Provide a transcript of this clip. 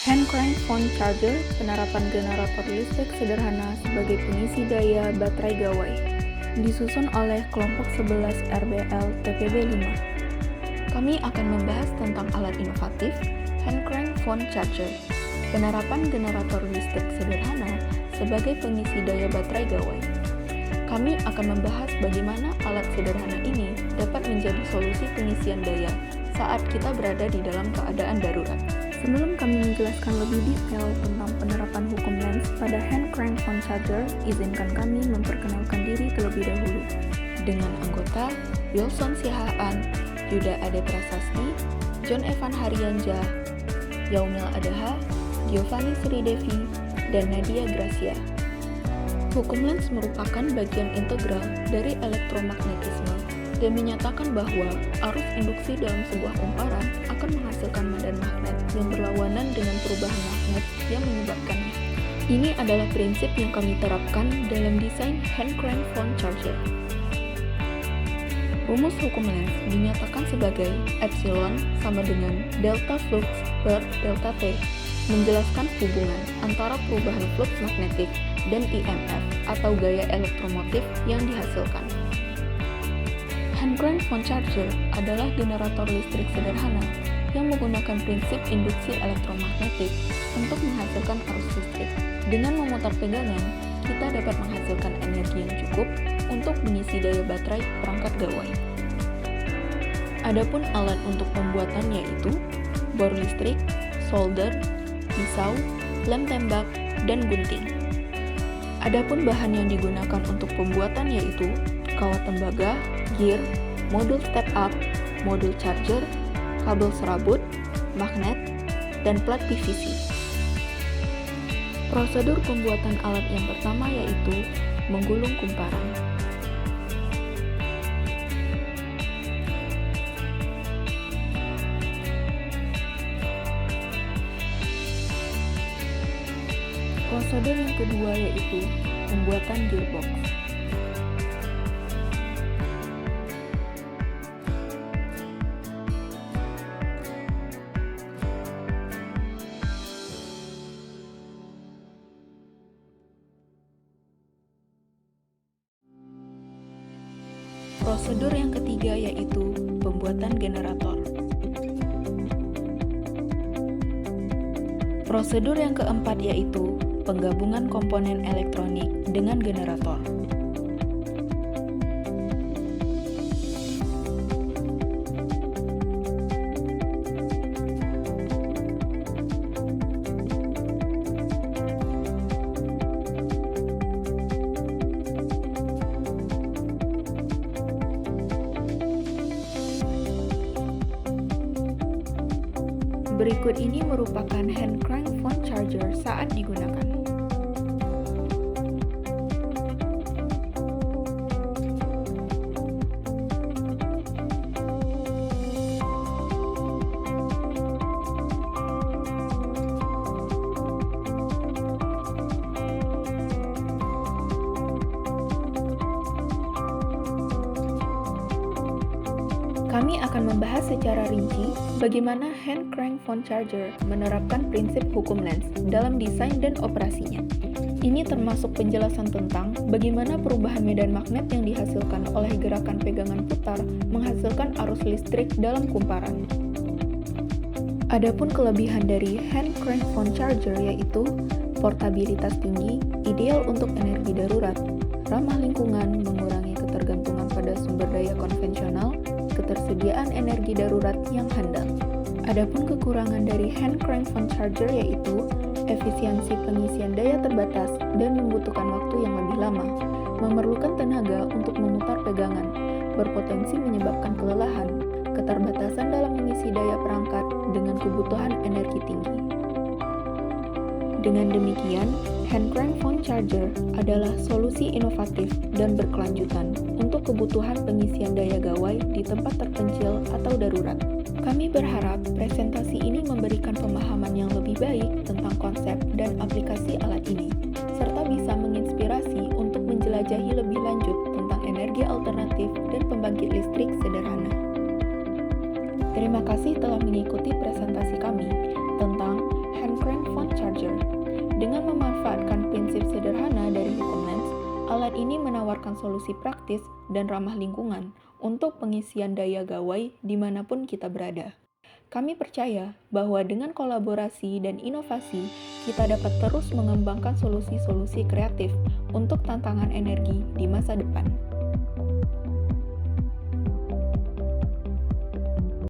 Hand crank phone charger, penerapan generator listrik sederhana sebagai pengisi daya baterai gawai. Disusun oleh kelompok 11 RBL TPB 5. Kami akan membahas tentang alat inovatif, hand crank phone charger, penerapan generator listrik sederhana sebagai pengisi daya baterai gawai. Kami akan membahas bagaimana alat sederhana ini dapat menjadi solusi pengisian daya saat kita berada di dalam keadaan darurat. Sebelum kami menjelaskan lebih detail tentang penerapan hukum Lenz pada hand crank phone charger, izinkan kami memperkenalkan diri terlebih dahulu. Dengan anggota Wilson Sihaan, Yuda Ade Prasasti, John Evan Haryanja, Yaumil Adaha, Giovanni Sridevi, dan Nadia Gracia. Hukum Lenz merupakan bagian integral dari elektromagnetisme dan menyatakan bahwa arus induksi dalam sebuah kumparan akan menghasilkan medan magnet yang berlawanan dengan perubahan magnet yang menyebabkannya. Ini adalah prinsip yang kami terapkan dalam desain hand crank phone charger. Rumus hukum Lenz dinyatakan sebagai epsilon sama dengan delta flux per delta T, menjelaskan hubungan antara perubahan flux magnetik dan IMF atau gaya elektromotif yang dihasilkan. Hand crank phone charger adalah generator listrik sederhana yang menggunakan prinsip induksi elektromagnetik untuk menghasilkan arus listrik. Dengan memutar pegangan, kita dapat menghasilkan energi yang cukup untuk mengisi daya baterai perangkat gawai. Adapun alat untuk pembuatannya yaitu bor listrik, solder, pisau, lem tembak, dan gunting. Adapun bahan yang digunakan untuk pembuatan yaitu kawat tembaga, gear, modul step up, modul charger, kabel serabut, magnet, dan plat PVC. Prosedur pembuatan alat yang pertama yaitu menggulung kumparan. Prosedur yang kedua yaitu pembuatan gearbox. Prosedur yang ketiga yaitu pembuatan generator. Prosedur yang keempat yaitu penggabungan komponen elektronik dengan generator. Berikut ini merupakan hand crank phone charger saat digunakan. Kami akan membahas secara rinci bagaimana hand crank phone charger menerapkan prinsip hukum Lenz dalam desain dan operasinya. Ini termasuk penjelasan tentang bagaimana perubahan medan magnet yang dihasilkan oleh gerakan pegangan putar menghasilkan arus listrik dalam kumparan. Adapun kelebihan dari hand crank phone charger yaitu portabilitas tinggi, ideal untuk energi darurat, ramah lingkungan, mengurangi ketergantungan pada sumber daya konvensional, ketersediaan energi darurat yang handal. Adapun kekurangan dari hand crank phone charger yaitu efisiensi pengisian daya terbatas dan membutuhkan waktu yang lebih lama, memerlukan tenaga untuk memutar pegangan, berpotensi menyebabkan kelelahan, keterbatasan dalam mengisi daya perangkat dengan kebutuhan energi tinggi. Dengan demikian, hand crank phone charger adalah solusi inovatif dan berkelanjutan untuk kebutuhan pengisian daya gawai di tempat terpencil atau darurat. Kami berharap presentasi ini memberikan pemahaman yang lebih baik tentang konsep dan aplikasi alat ini, serta bisa menginspirasi untuk menjelajahi lebih lanjut tentang energi alternatif dan pembangkit listrik sederhana. Terima kasih telah mengikuti presentasi kami tentang hand crank ini menawarkan solusi praktis dan ramah lingkungan untuk pengisian daya gawai dimanapun kita berada. Kami percaya bahwa dengan kolaborasi dan inovasi, kita dapat terus mengembangkan solusi-solusi kreatif untuk tantangan energi di masa depan.